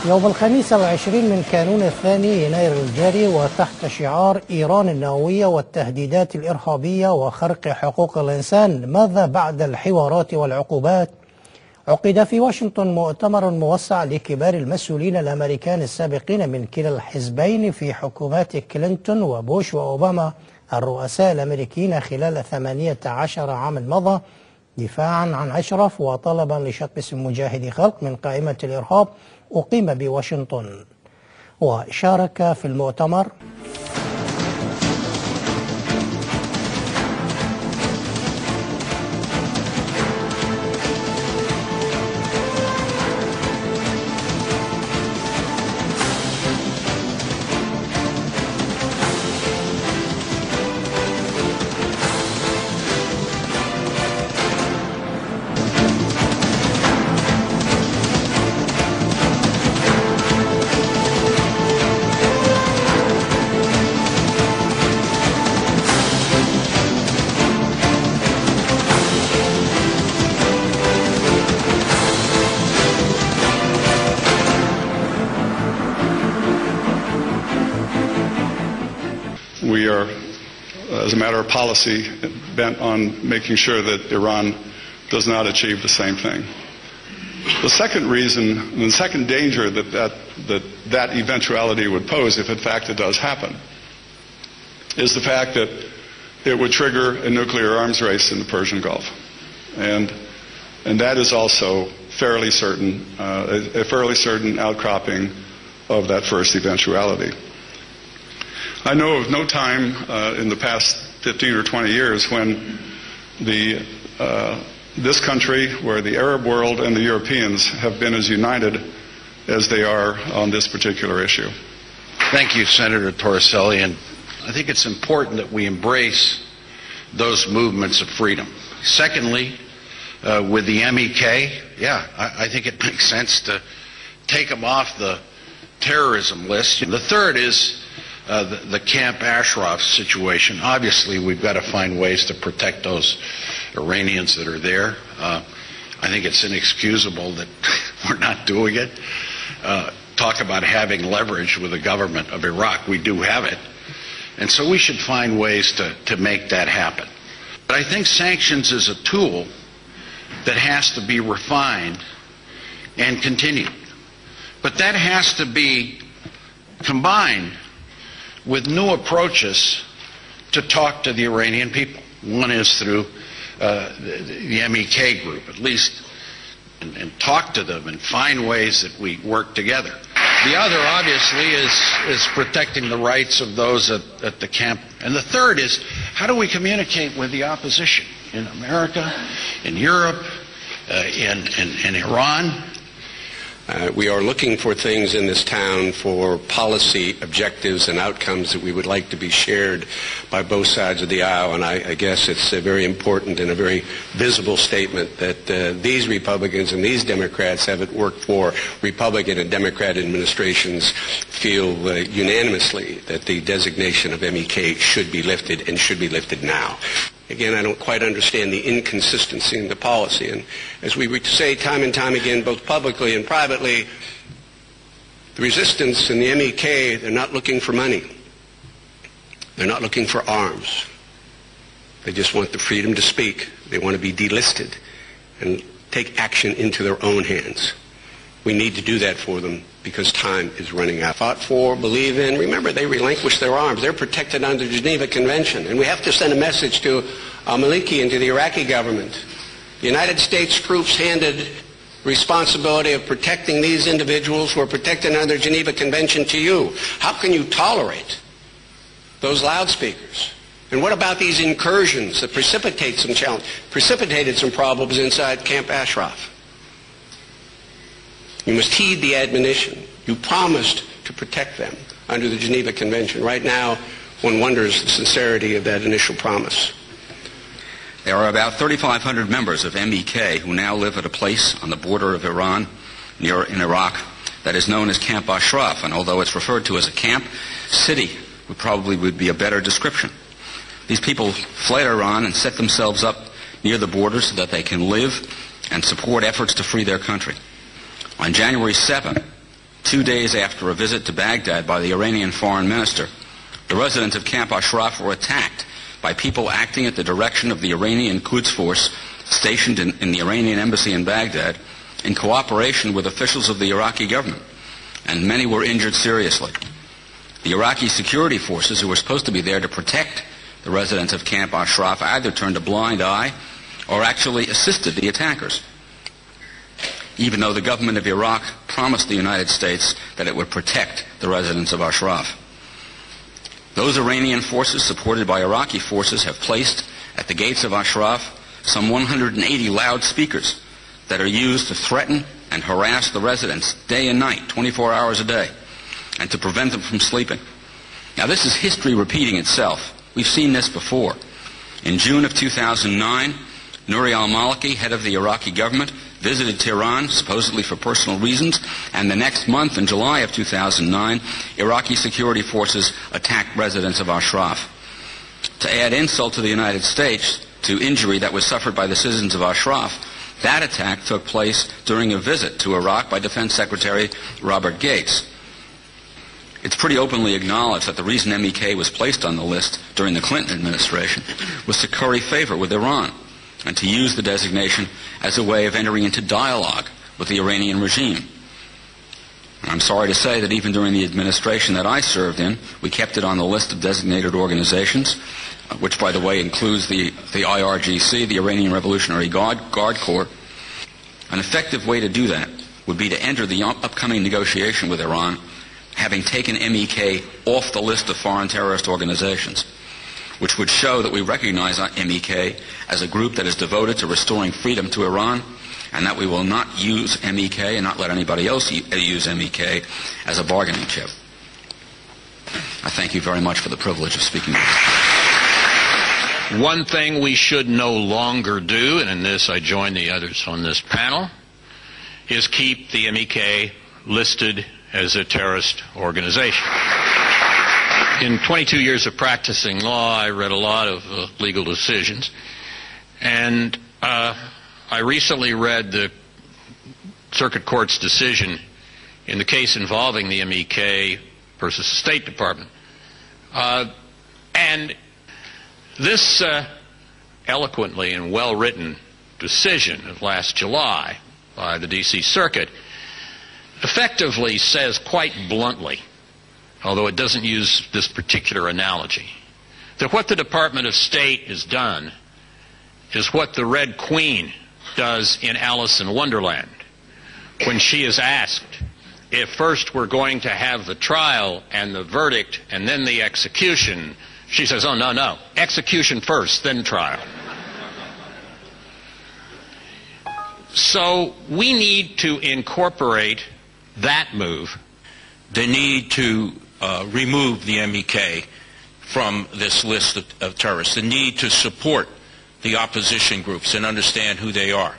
يوم الخميس 20 من كانون الثاني يناير الجاري، وتحت شعار إيران النووية والتهديدات الإرهابية وخرق حقوق الإنسان، ماذا بعد الحوارات والعقوبات؟ عقد في واشنطن مؤتمر موسع لكبار المسؤولين الأمريكان السابقين من كلا الحزبين في حكومات كلينتون وبوش وأوباما الرؤساء الأمريكيين خلال 18 عاما مضى، دفاعا عن أشرف وطلبا لشطب اسم مجاهد خلق من قائمة الإرهاب أقيم بواشنطن. وشارك في المؤتمر We are, as a matter of policy, bent on making sure that Iran does not achieve the same thing. The second reason, and the second danger that eventuality would pose, if in fact it does happen, is the fact that it would trigger a nuclear arms race in the Persian Gulf. And that is also fairly certain, a fairly certain outcropping of that first eventuality. I know of no time in the past 15 or 20 years when this country, where the Arab world and the Europeans have been as united as they are on this particular issue. Thank you, Senator Torricelli. And I think it's important that we embrace those movements of freedom. Secondly, with the MEK, I think it makes sense to take them off the terrorism list. The third is the Camp Ashraf situation. Obviously, we've got to find ways to protect those Iranians that are there. I think it's inexcusable that we're not doing it. Talk about having leverage with the government of Iraq. We do have it. And so we should find ways to make that happen. But I think sanctions is a tool that has to be refined and continued. But that has to be combined with new approaches to talk to the Iranian people. One is through the MEK group, at least, and talk to them and find ways that we work together. The other, obviously, is protecting the rights of those at the camp. And the third is, how do we communicate with the opposition in America, in Europe, in Iran? We are looking for things in this town, for policy objectives and outcomes that we would like to be shared by both sides of the aisle, and I guess it's a very important and a very visible statement that these Republicans and these Democrats haven't worked for. Republican and Democrat administrations feel unanimously that the designation of MEK should be lifted and should be lifted now. Again, I don't quite understand the inconsistency in the policy. And as we say time and time again, both publicly and privately, the resistance in the MEK, they're not looking for money. They're not looking for arms. They just want the freedom to speak. They want to be delisted and take action into their own hands. We need to do that for them because time is running out. Fought for, believe in. Remember, they relinquished their arms. They're protected under the Geneva Convention. And we have to send a message to al-Maliki and to the Iraqi government. The United States troops handed responsibility of protecting these individuals who are protected under the Geneva Convention to you. How can you tolerate those loudspeakers? And what about these incursions that precipitated some problems inside Camp Ashraf? You must heed the admonition. You promised to protect them under the Geneva Convention. Right now, one wonders the sincerity of that initial promise. There are about 3,500 members of MEK who now live at a place on the border of Iran, in Iraq, that is known as Camp Ashraf. And although it's referred to as a camp, city would be a better description. These people fled Iran and set themselves up near the border so that they can live and support efforts to free their country. On January 7, 2 days after a visit to Baghdad by the Iranian foreign minister, the residents of Camp Ashraf were attacked by people acting at the direction of the Iranian Quds Force stationed in the Iranian embassy in Baghdad in cooperation with officials of the Iraqi government, and many were injured seriously. The Iraqi security forces, who were supposed to be there to protect the residents of Camp Ashraf, either turned a blind eye or actually assisted the attackers, even though the government of Iraq promised the United States that it would protect the residents of Ashraf. Those Iranian forces, supported by Iraqi forces, have placed at the gates of Ashraf some 180 loudspeakers that are used to threaten and harass the residents day and night, 24 hours a day, and to prevent them from sleeping. Now, this is history repeating itself. We've seen this before. In June of 2009, Nouri al-Maliki, head of the Iraqi government, visited Tehran, supposedly for personal reasons, and the next month, in July of 2009, Iraqi security forces attacked residents of Ashraf. To add insult to the United States, to injury that was suffered by the citizens of Ashraf, that attack took place during a visit to Iraq by Defense Secretary Robert Gates. It's pretty openly acknowledged that the reason MEK was placed on the list during the Clinton administration was to curry favor with Iran and to use the designation as a way of entering into dialogue with the Iranian regime. And I'm sorry to say that even during the administration that I served in, we kept it on the list of designated organizations, which, by the way, includes the IRGC, the Iranian Revolutionary Guard Corps. An effective way to do that would be to enter the upcoming negotiation with Iran, having taken MEK off the list of foreign terrorist organizations, which would show that we recognize MEK as a group that is devoted to restoring freedom to Iran, and that we will not use MEK and not let anybody else use MEK as a bargaining chip. I thank you very much for the privilege of speaking to you. One thing we should no longer do, and in this I join the others on this panel, is keep the MEK listed as a terrorist organization. In 22 years of practicing law, I read a lot of legal decisions, and I recently read the Circuit Court's decision in the case involving the MEK versus the State Department. And this eloquently and well-written decision of last July by the D.C. Circuit effectively says quite bluntly, although it doesn't use this particular analogy, that what the Department of State has done is what the Red Queen does in Alice in Wonderland when she is asked if first we're going to have the trial and the verdict and then the execution. She says, oh, no, execution first, then trial. So we need to incorporate that move. The need to remove the MEK from this list of terrorists, the need to support the opposition groups and understand who they are.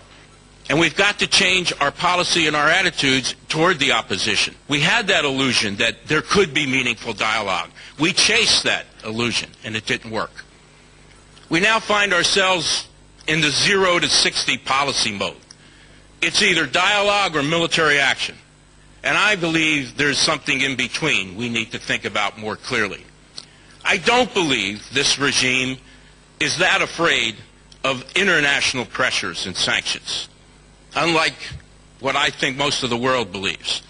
And we've got to change our policy and our attitudes toward the opposition. We had that illusion that there could be meaningful dialogue. We chased that illusion, and it didn't work. We now find ourselves in the 0 to 60 policy mode. It's either dialogue or military action. And I believe there's something in between we need to think about more clearly. I don't believe this regime is that afraid of international pressures and sanctions, unlike what I think most of the world believes.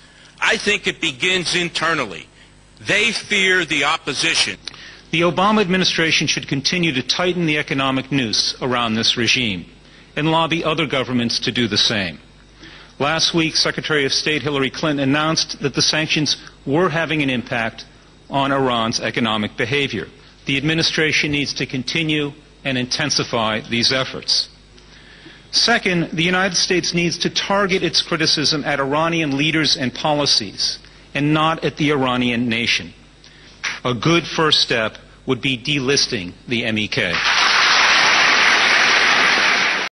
I think it begins internally. They fear the opposition. The Obama administration should continue to tighten the economic noose around this regime and lobby other governments to do the same. Last week, Secretary of State Hillary Clinton announced that the sanctions were having an impact on Iran's economic behavior. The administration needs to continue and intensify these efforts. Second, the United States needs to target its criticism at Iranian leaders and policies, and not at the Iranian nation. A good first step would be delisting the MEK.